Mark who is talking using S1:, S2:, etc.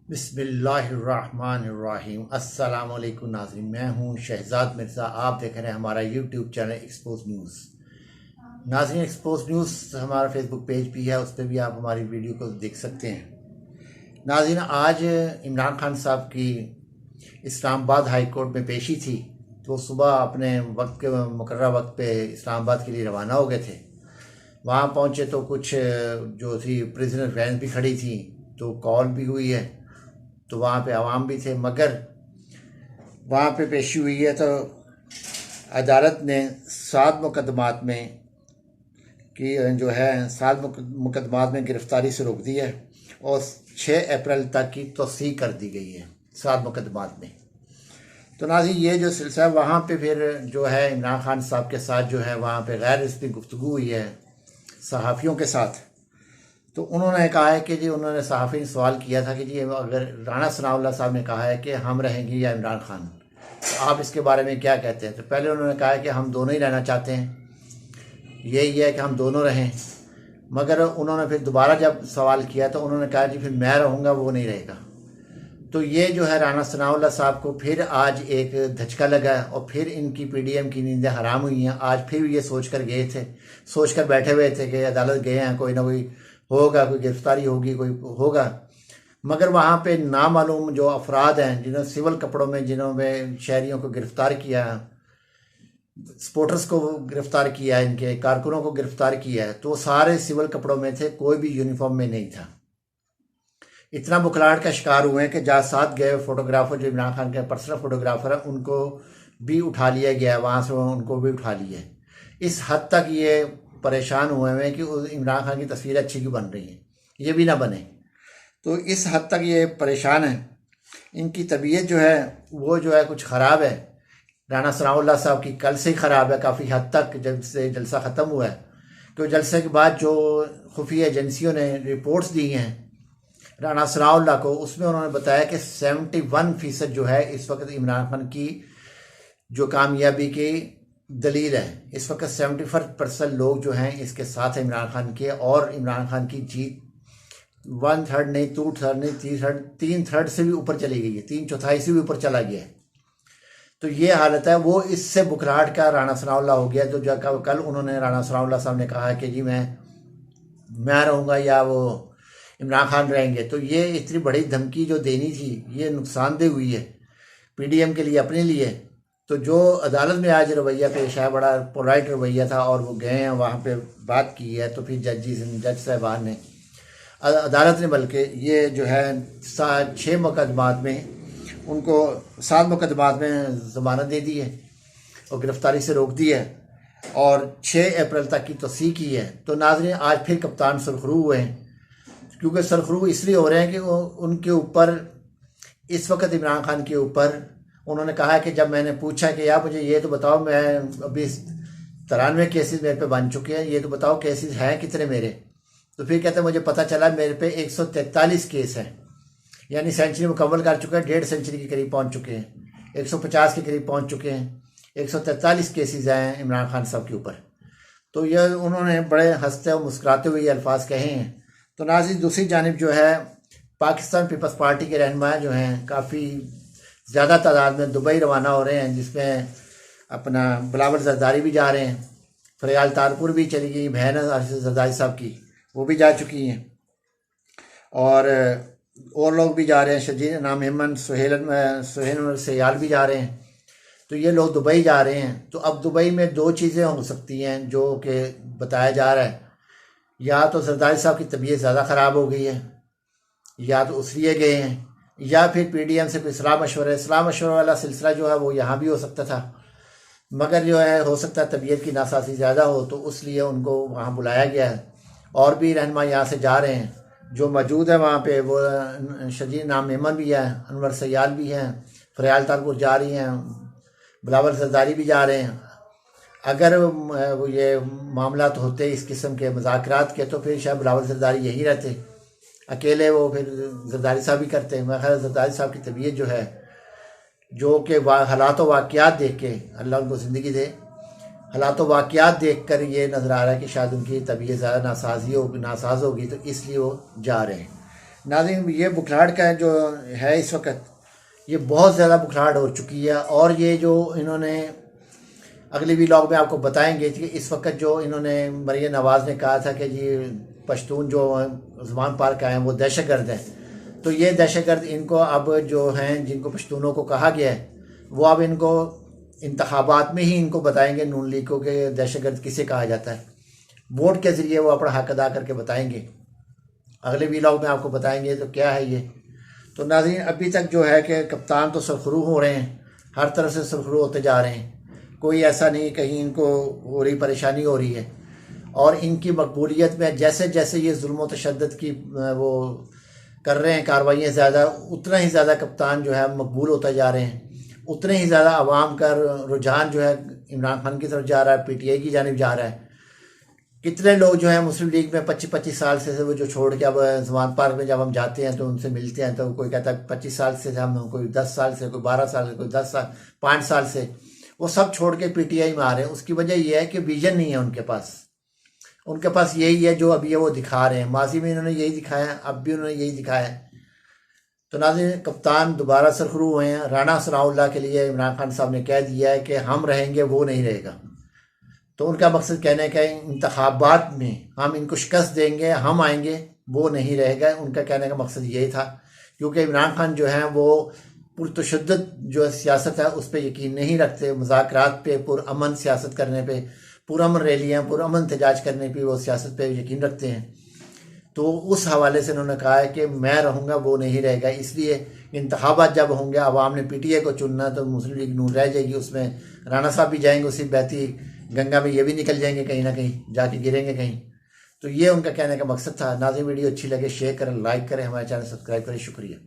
S1: बिस्मिल्लाहिर्रहमानिर्रहीम। अस्सलामुअलैकुम नाज़रीन, मैं हूं शहजाद मिर्ज़ा। आप देख रहे हैं हमारा यूट्यूब चैनल एक्सपोज न्यूज़। नाज़रीन, एक्सपोज न्यूज़ हमारा फेसबुक पेज भी है, उस पर भी आप हमारी वीडियो को देख सकते हैं। नाज़रीन, आज इमरान खान साहब की इस्लामाबाद हाई कोर्ट में पेशी थी, तो सुबह अपने वक्त के मुकर्रर वक्त पे इस्लामाबाद के लिए रवाना हो गए थे। वहाँ पहुँचे तो कुछ जो थी प्रिजनर वैन भी खड़ी थी, तो कॉल भी हुई है, तो वहाँ पे आवाम भी थे। मगर वहाँ पे पेशी हुई है तो अदालत ने 7 मुकदमात में कि जो है 7 मुकदमात में गिरफ्तारी से रोक दी है और 6 अप्रैल तक की तौसीक कर दी गई है 7 मुकदमात में। तो नाज़रीन, ये जो सिलसिला वहाँ पे फिर जो है इमरान खान साहब के साथ जो है वहाँ पे गैर रस्मी गुफ्तगू हुई है सहाफ़ियों के साथ। तो उन्होंने कहा है कि जी, उन्होंने सहाफ़ी ने सवाल किया था कि जी अगर राना सनाउल्लाह साहब ने कहा है कि हम रहेंगे या इमरान खान, तो आप इसके बारे में क्या कहते हैं। तो पहले उन्होंने कहा है कि हम दोनों ही रहना चाहते हैं, यही है कि हम दोनों रहें। मगर उन्होंने फिर दोबारा जब सवाल किया तो उन्होंने कहा जी फिर मैं रहूँगा, वो नहीं रहेगा। तो ये जो है राना सनाउल्लाह साहब को फिर आज एक धचका लगा और फिर इनकी पीडीएम की नींदें हराम हुई हैं। आज फिर ये सोच कर गए थे, सोच कर बैठे हुए थे कि अदालत गए हैं, कोई ना कोई होगा, कोई गिरफ्तारी होगी, कोई होगा। मगर वहाँ पे नामालूम जो अफराद हैं जिन्होंने सिविल कपड़ों में, जिन्होंने शहरियों को गिरफ्तार किया, सपोर्टर्स को गिरफ्तार किया, इनके कारकुनों को गिरफ्तार किया है, तो वो सारे सिविल कपड़ों में थे, कोई भी यूनिफॉर्म में नहीं था। इतना बुखलाहट का शिकार हुए हैं कि जहाँ साथ गए फोटोग्राफर, जो इमरान खान के पर्सनल फोटोग्राफर है, उनको भी उठा लिया गया, वहाँ से उनको भी उठा लिया। इस हद तक ये परेशान हुए हैं कि इमरान खान की तस्वीरें अच्छी क्यों बन रही हैं, ये भी ना बने। तो इस हद तक ये परेशान है। इनकी तबीयत जो है वो जो है कुछ ख़राब है। राना सनाउल्लाह साहब की कल से ही ख़राब है काफ़ी हद तक, जब से जलसा ख़त्म हुआ है। तो जलसे के बाद जो खुफिया एजेंसियों ने रिपोर्ट्स दी हैं राना सनाउल्लाह को, उसमें उन्होंने बताया कि 71% जो है इस वक्त इमरान खान की जो कामयाबी की दलील है। इस वक्त 75% लोग जो हैं इसके साथ हैं इमरान खान के, और इमरान खान की जीत 1/3 नहीं, 2/3 नहीं, 3/3 से भी ऊपर चली गई है, 3/4 से भी ऊपर चला गया है। तो ये हालत है। वो इससे बुखराहट का राना सनाउल्लाह हो गया। तो जो कल उन्होंने राना सनाउल्लाह साहब ने कहा कि जी मैं रहूँगा या वो इमरान खान रहेंगे, तो ये इतनी बड़ी धमकी जो देनी थी ये नुकसानदेह हुई है पीडीएम के लिए, अपने लिए। तो जो अदालत में आज रवैया पेश है, बड़ा पोलाइट रवैया था, और वो गए हैं वहाँ पे बात की है। तो फिर जज साहबान ने, अदालत ने बल्कि ये जो है 6 मुकदमात में उनको 7 मुकदमात में ज़मानत दे दी है और गिरफ्तारी से रोक दी है और 6 अप्रैल तक की तौसीक की है। तो नाज़रीन, आज फिर कप्तान सुरखरू हुए हैं, क्योंकि सरखरू इसलिए हो रहे हैं कि वो उनके ऊपर इस वक्त इमरान खान के ऊपर उन्होंने कहा है कि जब मैंने पूछा कि यार मुझे ये तो बताओ, मैं अभी 93 केसेस मेरे पे बन चुके हैं, ये तो बताओ केसेस हैं कितने मेरे। तो फिर कहते हैं मुझे पता चला मेरे पे 143 केस हैं, यानी सेंचुरी मुकम्मल कर चुके हैं, 1.5 सेंचुरी के करीब पहुँच चुके हैं, 150 के करीब पहुँच चुके हैं। 143 केसेस हैं इमरान खान साहब के ऊपर। तो ये उन्होंने बड़े हंसते और मुस्कुराते हुए अल्फाज कहे हैं। तो नाज़रीन, दूसरी जानिब जो है पाकिस्तान पीपल्स पार्टी के रहनुमा जो हैं काफ़ी ज़्यादा तादाद में दुबई रवाना हो रहे हैं, जिसमें अपना बिलावल जरदारी भी जा रहे हैं, फरियाल तारपुर भी चली गई, बहन जरदारी साहब की, वो भी जा चुकी हैं, और लोग भी जा रहे हैं, शजीर नाम हेमन सुहेल सयाल भी जा रहे हैं। तो ये लोग दुबई जा रहे हैं। तो अब दुबई में 2 चीज़ें हो सकती हैं जो कि बताया जा रहा है, या तो जरदारी साहब की तबीयत ज़्यादा ख़राब हो गई है, या तो उसलिए गए हैं, या फिर पीडीएम से कोई सलाह मशवरा वाला सिलसिला जो है वो यहाँ भी हो सकता था। मगर जो है हो सकता है तबीयत की नासाजी ज़्यादा हो, तो उसलिए उनको वहाँ बुलाया गया है। और भी रहनुमा यहाँ से जा रहे हैं जो मौजूद है वहाँ पे, वो शजीर नाम मेमन भी है, अनवर सयाल भी हैं, फरियाल तारपुर जा रही हैं, बिलावल जरदारी भी जा रहे हैं। अगर वो ये मामला होते इस किस्म के मुज़ाकरात के, तो फिर शायद बिलावल जरदारी यहीं रहते अकेले, वो फिर जरदारी साहब ही करते हैं। मैं ख्याल जरदारी साहब की तबीयत जो है, जो कि हालात व वाक़यात देख के, अल्लाह उनको ज़िंदगी दे, हालात व वाक़यात देख कर ये नज़र आ रहा है कि शायद उनकी तबीयत ज़्यादा नासाज होगी, तो इसलिए वो जा रहे हैं। नाज़रीन, ये बुखराहट का जो है इस वक्त, ये बहुत ज़्यादा बुखराहट हो चुकी है। और ये जो इन्होंने अगले व्लॉग में आपको बताएंगे कि इस वक्त जो इन्होंने मरियम नवाज़ ने कहा था कि जी पश्तून जो ज़मान पार्क आए हैं वो दहशतगर्द हैं, तो ये दहशतगर्द इनको अब जो हैं, जिनको पश्तूनों को कहा गया है, वो अब इनको इंतखाबात में ही इनको बताएंगे नून लीग को कि दहशतगर्द किसे कहा जाता है। वोट के ज़रिए वो अपना हक अदा करके बताएंगे। अगले व्लॉग में आपको बताएंगे तो क्या है ये। तो नाज़रीन, अभी तक जो है कि कप्तान तो सरखरू हो रहे हैं, हर तरफ से सरखरू होते जा रहे हैं, कोई ऐसा नहीं कहीं इनको हो रही परेशानी हो रही है। और इनकी मकबूलियत में जैसे जैसे ये जुल्म तशद्दुद की वो कर रहे हैं कार्रवाइयाँ ज़्यादा, उतना ही ज़्यादा कप्तान जो है मकबूल होता जा रहे हैं, उतने ही ज़्यादा आवाम का रुझान जो है इमरान खान की तरफ जा रहा है, PTI की जानिब जा रहा है। कितने लोग जो हैं मुस्लिम लीग में 25-25 साल से वो जो छोड़ के अब ज़मान पार्क में जब हम जाते हैं तो उनसे मिलते हैं तो कोई कहता है 25 साल से हम, कोई 10 साल से, कोई 12 साल से, कोई 10 साल 5 साल से, वो सब छोड़ के PTI में आ रहे हैं। उसकी वजह यह है कि विजन नहीं है उनके पास। उनके पास यही है जो अभी ये वो दिखा रहे हैं, माजी में इन्होंने यही दिखाया है, अब भी उन्होंने यही दिखाया है। तो नाज़रीन, कप्तान दोबारा सरखरू हुए हैं। राना सनाउल्लाह के लिए इमरान खान साहब ने कह दिया है कि हम रहेंगे, वो नहीं रहेगा। तो उनका मकसद कहने का इंतखाबात में हम इनको शिकस्त देंगे, हम आएंगे, वो नहीं रहेगा। उनका कहने का मकसद यही था, क्योंकि इमरान खान जो है वो पुरतशद्दुद जो सियासत है उस पर यकीन नहीं रखते, मुज़ाकरात पे, पुरअमन सियासत करने पे, पुरअमन रैलियाँ, पुरअमन एहतजाज करने पे वो सियासत पे यकीन रखते हैं। तो उस हवाले से उन्होंने कहा है कि मैं रहूँगा, वो नहीं रहेगा। इसलिए इंतखाबात जब होंगे, आवाम ने PTI को चुनना, तो मुस्लिम लीग नून रह जाएगी, उसमें राना साहब भी जाएंगे, उसी बहती गंगा में ये भी निकल जाएंगे, कहीं ना कहीं जाके गिरेंगे कहीं। तो ये उनका कहने का मकसद था। नाज़रीन, वीडियो अच्छी लगे शेयर करें, लाइक करें, हमारे चैनल सब्सक्राइब करें। शुक्रिया।